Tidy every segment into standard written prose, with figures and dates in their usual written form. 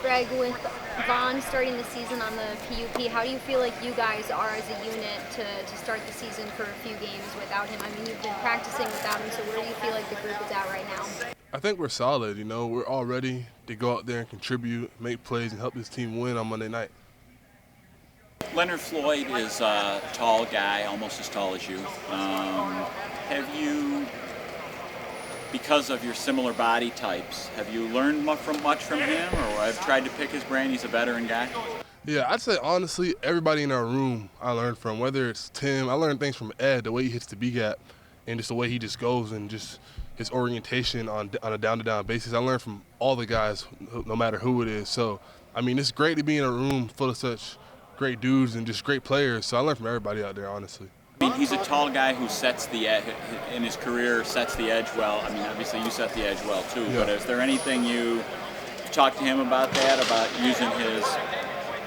Greg, with Vaughn starting the season on the PUP, how do you feel like you guys are as a unit to start the season for a few games without him? I mean, you've been practicing without him, so where do you feel like the group is at right now? I think we're solid. We're all ready to go out there and contribute, make plays, and help this team win on Monday night. Leonard Floyd is a tall guy, almost as tall as you. Have you, because of your similar body types, have you learned much from him, or have tried to pick his brain? He's a veteran guy. Yeah, I'd say honestly, everybody in our room I learned from. Whether it's Tim, I learned things from Ed, the way he hits the B gap, and just the way he just goes and just his orientation on a down-to-down basis. I learned from all the guys, no matter who it is. So, I mean, it's great to be in a room full of such great dudes and just great players. So I learned from everybody out there, honestly. I mean, he's a tall guy who sets the edge in his career, sets the edge well. I mean, obviously you set the edge well too. Yeah. But is there anything you talked to him about about using his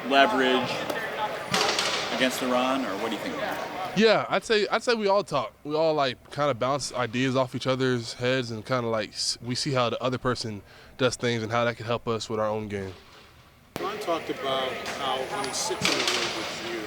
leverage against the run, or what do you think of that? Yeah, I'd say we all talk. We all kind of bounce ideas off each other's heads and kind of we see how the other person does things and how that could help us with our own game. Ron talked about how when he sits in the room with you,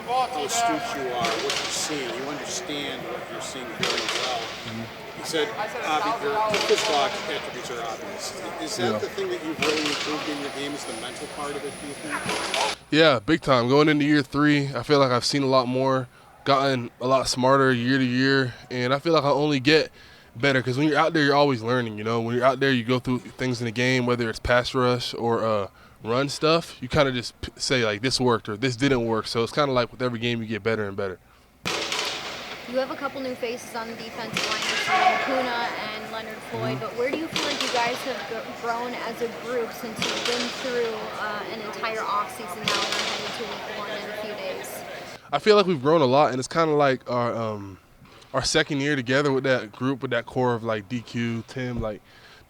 how astute you are, what you're seeing. You understand what you're seeing very well. Mm-hmm. He said, your physical attributes are obvious. Is that the thing that you've really improved in your game, is the mental part of it, do you think? Yeah, big time. Going into year 3, I feel like I've seen a lot more, gotten a lot smarter year to year, and I feel like I only get better because when you're out there, you're always learning. When you're out there, you go through things in the game, whether it's pass rush or run stuff, you kind of just say this worked or this didn't work. So it's kind of like with every game you get better and better. You have a couple new faces on the defensive line, Kuna and Leonard Floyd, but where do you feel like you guys have grown as a group since you've been through an entire offseason now and are headed to week 1 in a few days? I feel like we've grown a lot, and it's kind of like our second year together with that group, with that core of DQ, Tim,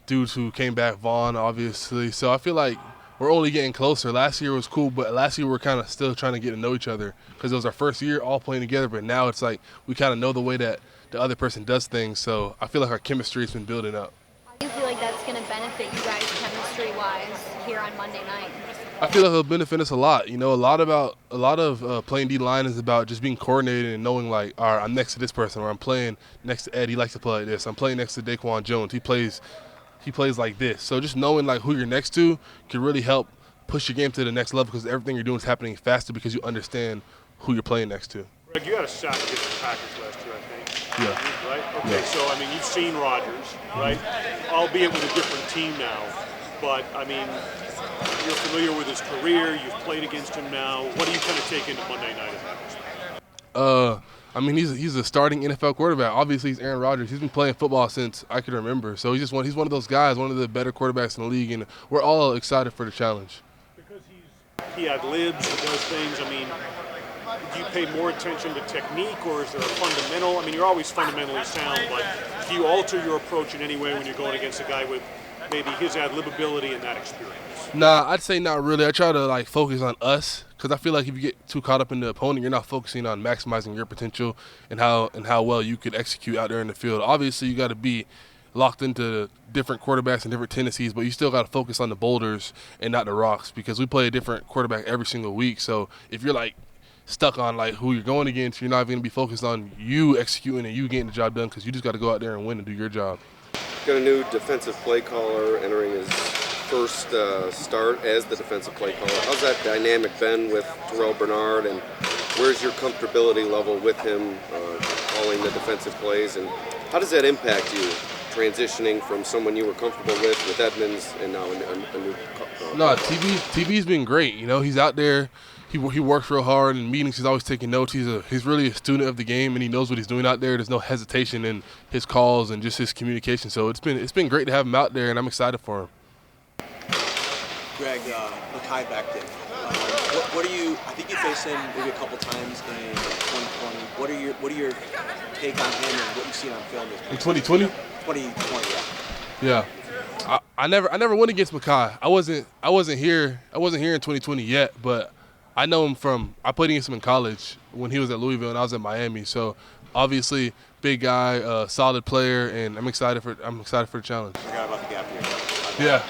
dudes who came back, Vaughn, obviously. So I feel like we're only getting closer. Last year was cool, but last year we were kind of still trying to get to know each other because it was our first year all playing together, but now it's we kind of know the way that the other person does things, so I feel like our chemistry has been building up. How do you feel like that's going to benefit you guys chemistry-wise here on Monday night? I feel like it'll benefit us a lot. A lot of playing D-line is about just being coordinated and knowing all right, I'm next to this person, or I'm playing next to Ed, he likes to play like this. I'm playing next to Daquan Jones, he plays like this. So just knowing who you're next to can really help push your game to the next level because everything you're doing is happening faster because you understand who you're playing next to. Greg, you had a shot against the Packers last year, I think. Yeah. Right? Okay, yeah. So, you've seen Rodgers, right? Albeit with a different team now. But, you're familiar with his career. You've played against him now. What do you kind of take into Monday night in that respect? He's a starting NFL quarterback. Obviously, he's Aaron Rodgers. He's been playing football since I can remember. So he's one of those guys, one of the better quarterbacks in the league, and we're all excited for the challenge. Because he ad-libs, he does things. Do you pay more attention to technique, or is there a fundamental? You're always fundamentally sound, but do you alter your approach in any way when you're going against a guy with maybe his ad-libability and that experience? Nah, I'd say not really. I try to focus on us because I feel like if you get too caught up in the opponent, you're not focusing on maximizing your potential and how well you could execute out there in the field. Obviously, you got to be locked into different quarterbacks and different tendencies, but you still got to focus on the boulders and not the rocks because we play a different quarterback every single week. So if you're stuck on who you're going against, you're not going to be focused on you executing and you getting the job done because you just got to go out there and win and do your job. Got a new defensive play caller entering his first start as the defensive play caller. How's that dynamic been with Terrell Bernard, and where's your comfortability level with him calling the defensive plays, and how does that impact you transitioning from someone you were comfortable with Edmonds and now a new No, TB's been great. He's out there. He works real hard in meetings. He's always taking notes. He's really a student of the game, and he knows what he's doing out there. There's no hesitation in his calls and just his communication. So it's been great to have him out there, and I'm excited for him. Greg, Mekhi Becton. What are you? I think you faced him maybe a couple times in 2020. What are your take on him and what you've seen on film? In 2020? 2020, yeah. Yeah. I never went against Mekhi. I wasn't here in 2020 yet, but I know him I played against him in college when he was at Louisville and I was at Miami. So obviously big guy, solid player, and I'm excited for the challenge. I forgot about the gap here. Yeah.